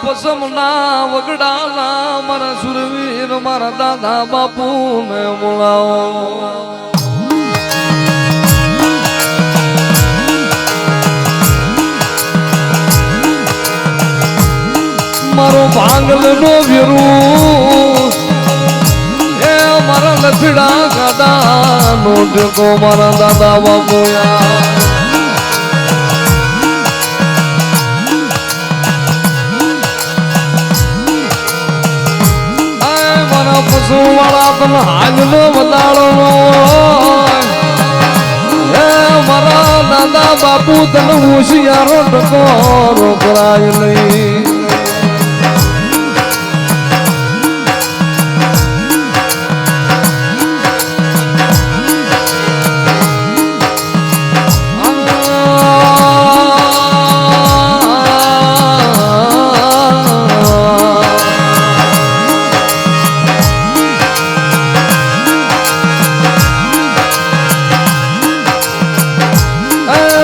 પસમના વગડાના મારા સુરવીર મારા દાદા બાપુ ને બોલાવો. મારો ભાંગલ નો વીરું એ મારા લફડા ગાડા નો ટેકો મારા દાદા બાપુ મારા પશુ વાળા તને હાજનો બતાડો મારા દાદા બાપુ તને હોશિયારો ટકો કરાય નહીં.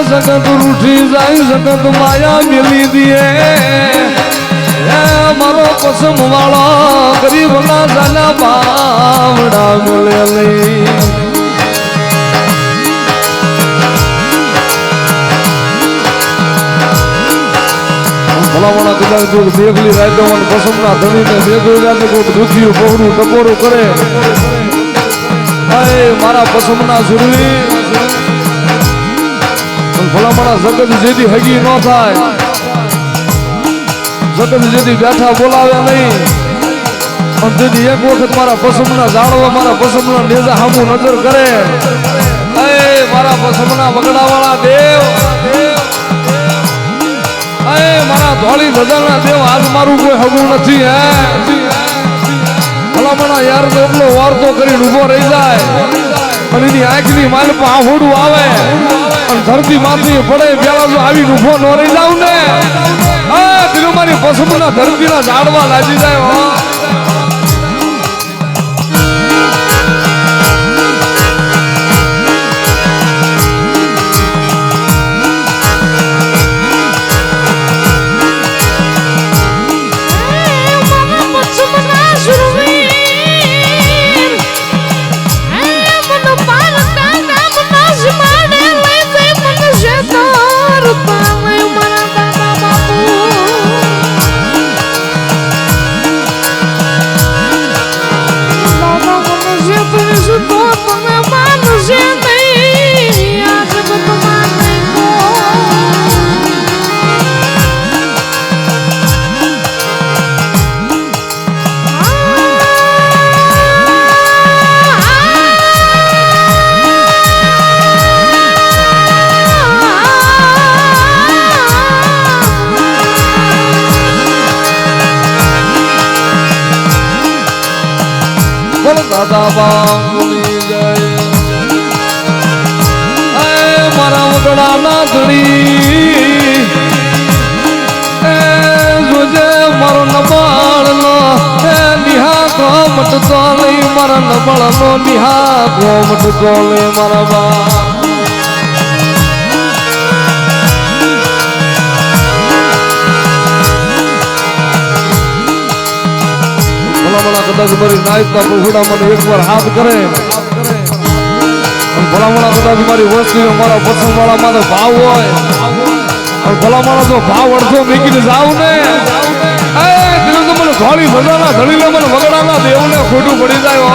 જગત રૂઠી જાય જગત માયા મેલી દીએ મારો પસમ વાળો ગરીબ ના જાના બાવડા મળેલી. ભલામણા કદાચ જો બેગલી રાખ્યો અને પસમ ના ધણીને બેગલી રાખ્યો કોઈ દુખ્યું પગડું ટકોરું કરે મારા પસમ ના સુરવી ભલામણા જગત જેથી હગી ન થાય જગત જેથી બેઠા બોલાવે નહીં પણ જેથી એક વખત મારા પસમના જાળવા મારા પસમના નેજા હામું નજર કરે મારા પસમના વગડા વાળા દેવ મારા ધોળી ધજાના દેવ આજ મારું કોઈ હગું નથી ભલામણા યાર તો એટલો વાર્તો કરીને ઉભો રહી જાય અને એની આંખની માલ પર આહોડું આવે ધરતી માંથી પડે પેલા જો આવી ઉભો ન રહી જાવ ને મારી પસંદના ધરતીના ઝાડવા લાગી જાય. દાદા બાંગલી જાય મારા વગડા ના ધણી જોજે મારો નબળ નો નિહા કોમટતો લઈ મારા નબળ નો નિહા કોમટતો લઈ મારા બા કદાચ મારી નાયકના પ્રભુડા મને એકવાર હાથ કરે ભલામણા કદાચ મારી વસ્તી મારા પસંદ વાળા મારો ભાવ હોય અને ભલામણા જો ભાવ અડધો મૂકીને જાવ ને મને ઘોડી ભજાના ધણીને મને વગડાના દેવને ખોટું પડી જાય.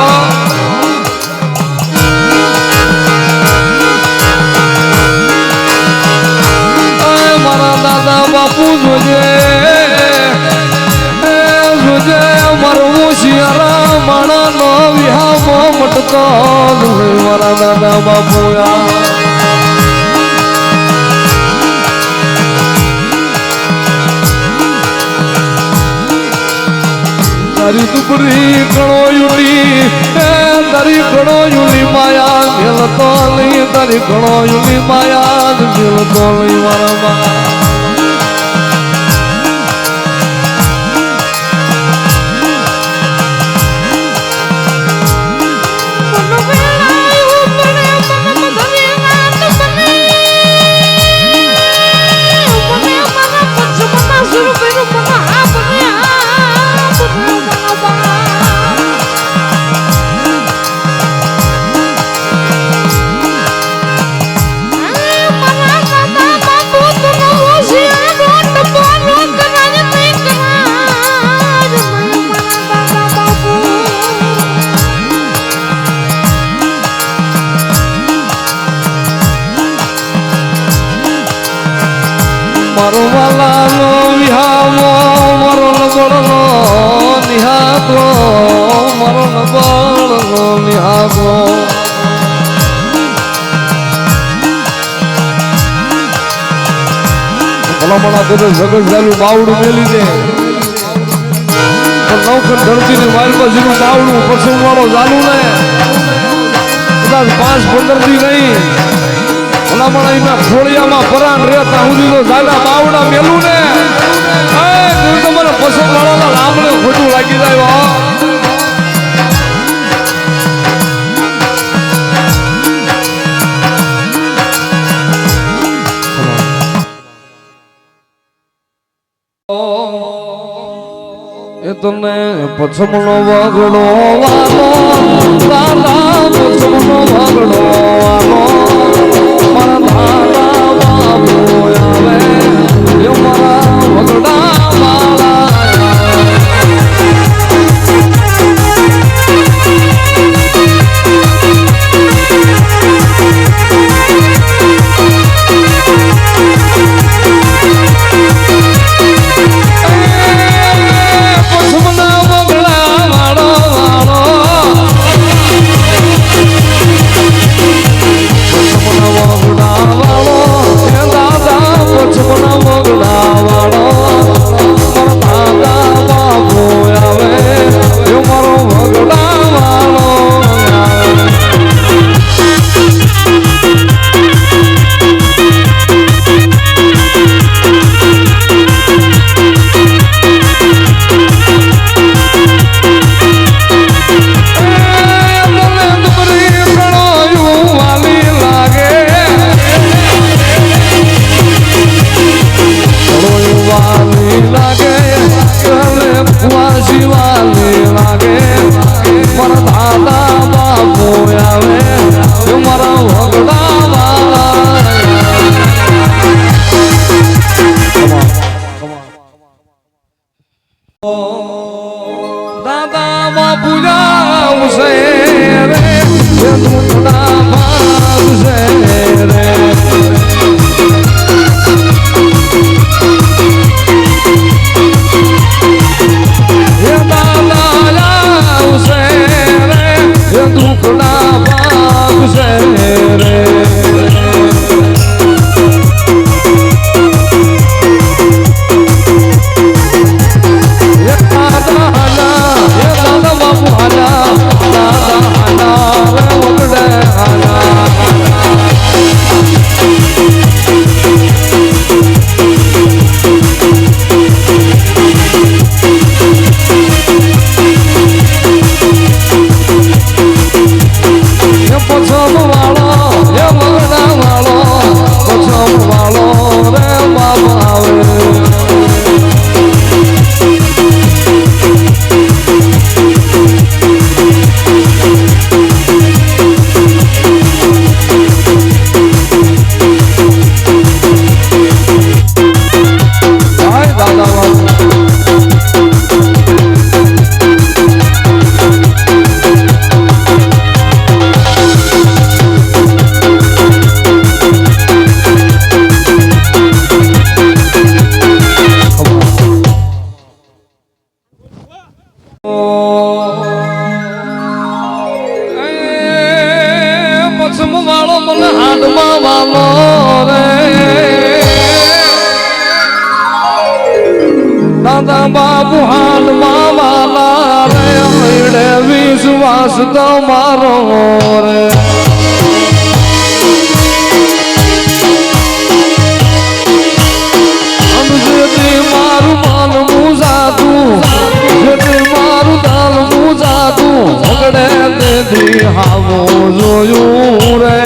મારા દાદા બાપુ જોજે મારો હોશિયારા માણા નો વિહામો મટતો મારા દાદા બાપુ તારી દુબરી કણો યુલી તારી કણો યુલી માયા મેલતો લઈ તારી કણો યુલી માયા મેલતો લઈ મારા Super લાલો વિહામો મરણ બળનો નિહાતો મરણ બળનો નિહાતો ભલામણા તો જગત ચાલુ બાવડું મેલી દે પણ નવખંડ ધરતી ની માલમાં જેનું બાવડું પસંદ વાળો ચાલુ ને કદાચ 5-15 દી નહીં ભલામણા એના ખોળિયામાં પરાણ રહેતા સુધી તો જાડા બાવડા મેલું ને તમારે પસંદ વાળાના લાંબડે ખોટું લાગી જાય તને પછમણો વાગડો વાલો દાદા પછમણો વાગડો વાલો મારા દાદા બાબુ આવે એ મારા વગડા વાલા દાદા બાપુ જાવશે રે દુખડા ભાવશે રે દાદા આવશે રે દુખડા ભાવશે રે દાદા બાપુ હાલમાં વાલા રે વિશ્વાસ તમારો રે મારું માન મુજાતું મારું દાલ મુજાતું ભગડે તેથી હાવો જોયું રે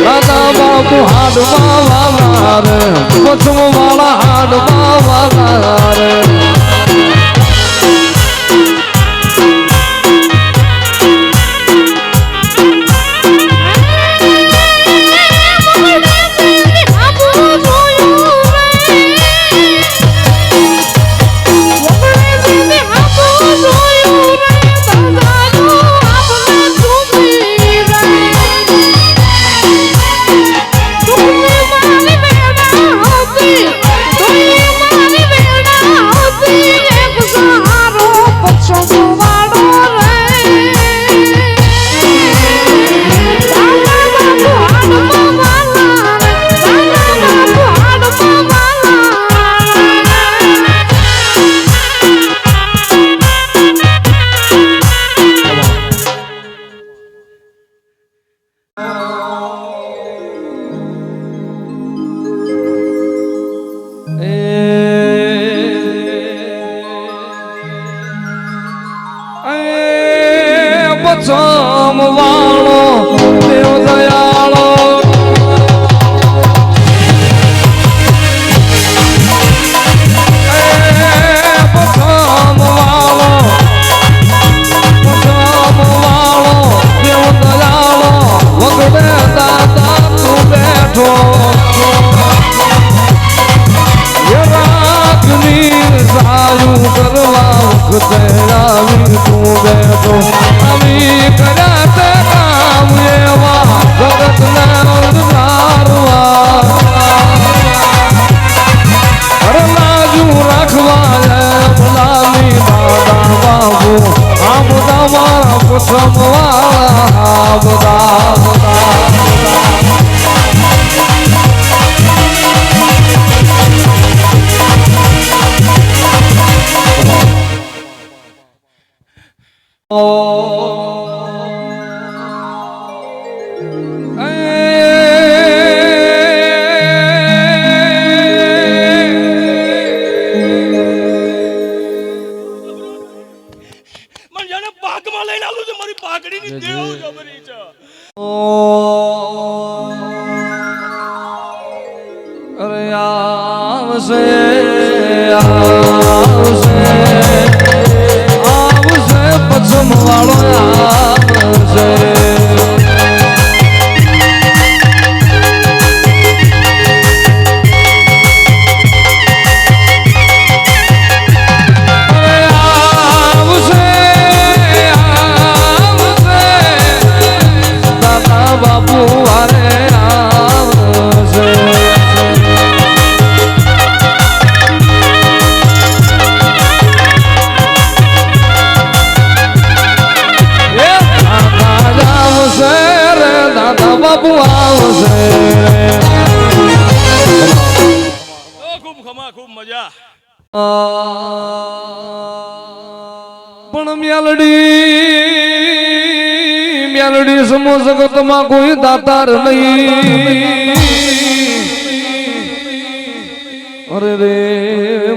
દાદા બાપુ હાડમાં વાલા રે પછમ વાળા હાડમાં વાલા રે Bye. પછમ વાળો દેવ દયાળો પણ મ્યાલડી સમો જગતમાં કોઈ દાતાર નહીં અરે રે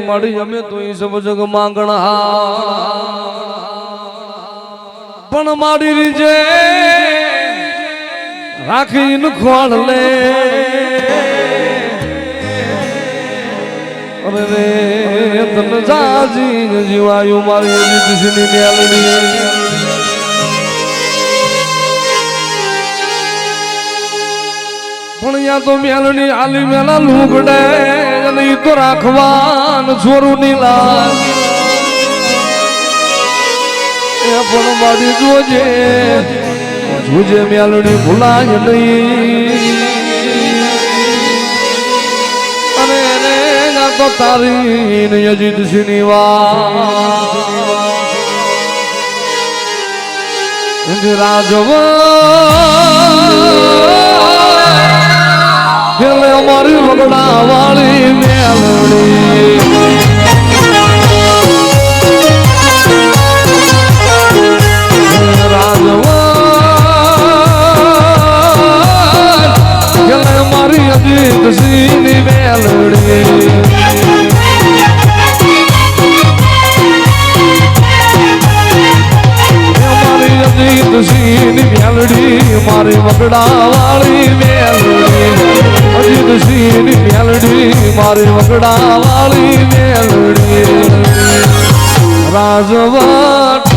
માડી અમે તો સબ જગ માંગણા પણ માડી રીજે રાખીને ખોળ લે અરે રે તન જાજી જીવાયું મારી દીકરીની મ્યાલડી પણ યા તો મ્યાલડી આલી મેલા લુગડે અને ઈ તો રાખવાન છોરું ની લાજ એ પણ મારી જોજે જોજે મ્યાલડી ભૂલાય નહીં અને રે ના તો તારી ને અજીત સિંહની વાત રાજવા અમારી વગડા વાળી મેલડી રાજવા મારી અજીત સિંહની મેલડી અજીત સિંહની મેલડી મારી વગડા વાળી મેલડી અજીત સિંહની મેલડી મારી વગડા વાળી મેલડી રાજવટ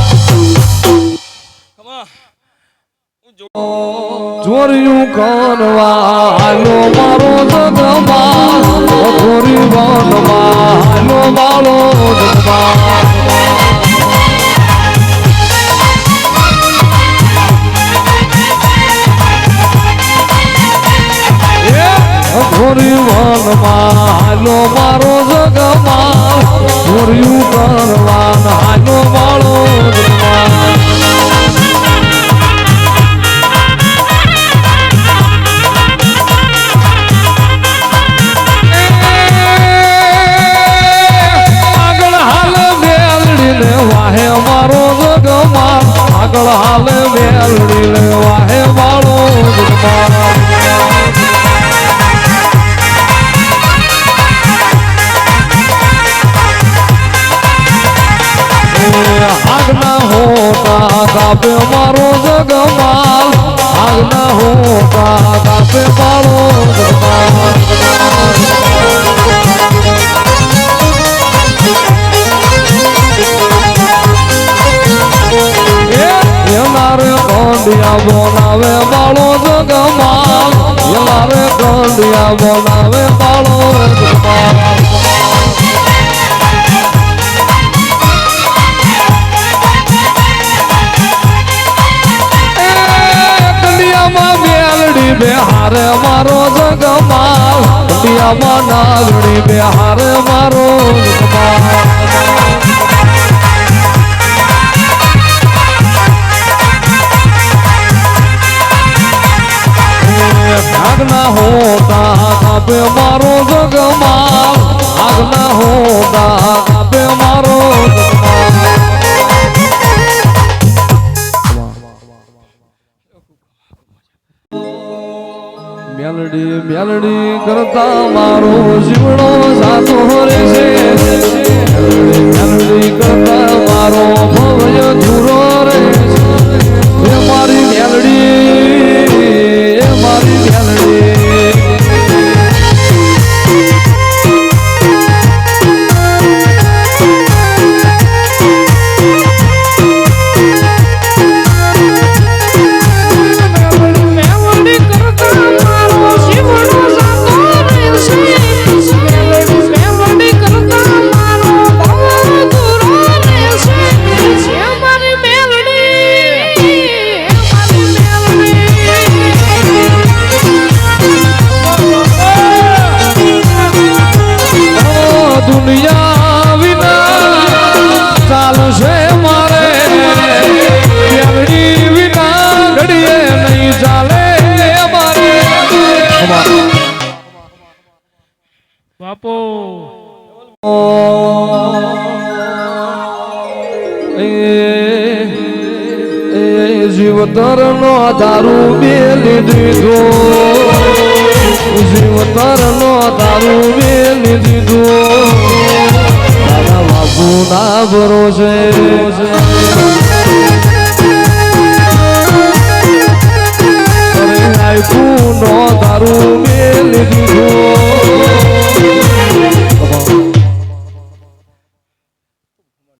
ચોર્યું કરવા હાલો મારો જગમાં ચોરી વનમાં હાલો મારો જગમાં વનમાં હાલો મારો જગમાં ચોર્યું કરવાન હાલો મારો જગમાં આગળ હાલ મેલડી વાહે મારો જગમાં આગળ હાલ મેલડી વાહે મારો જગમાં આગના હોતા કાપે મારો જગમાલ આગના હોતા કાપે મારો જગમાલ યલારે કંડિયા બોલાવે બાળો જગમાલ યલારે કંડિયા બોલાવે બાળો જગમાલ બેહારે મારો જગમાલ કંડિયામાં નાગણી બેહારે મારો જગમાલ આગના હોતા કાપે મારો જગમાલ આગના હોતા કાપે મારો જગમાલ મેલડી મેલડી કરતા મારો જીવડો સાતો રે છે મેલડી કરતા મારો ભવ્ય ધૂરો રે છે મારી મેલડી મારી મેલડી દુનિયા વિના ચાલશે મારે મેલડી વિના ઘડીએ નહીં ચાલે મારે બાપો જીવતર નો દારૂ બેલી દીધો જીવતર નો દારૂ બેલી દીધો દાદા બાપુ ના ભરોસે આપ્યું નો દારૂ બેલી દીધો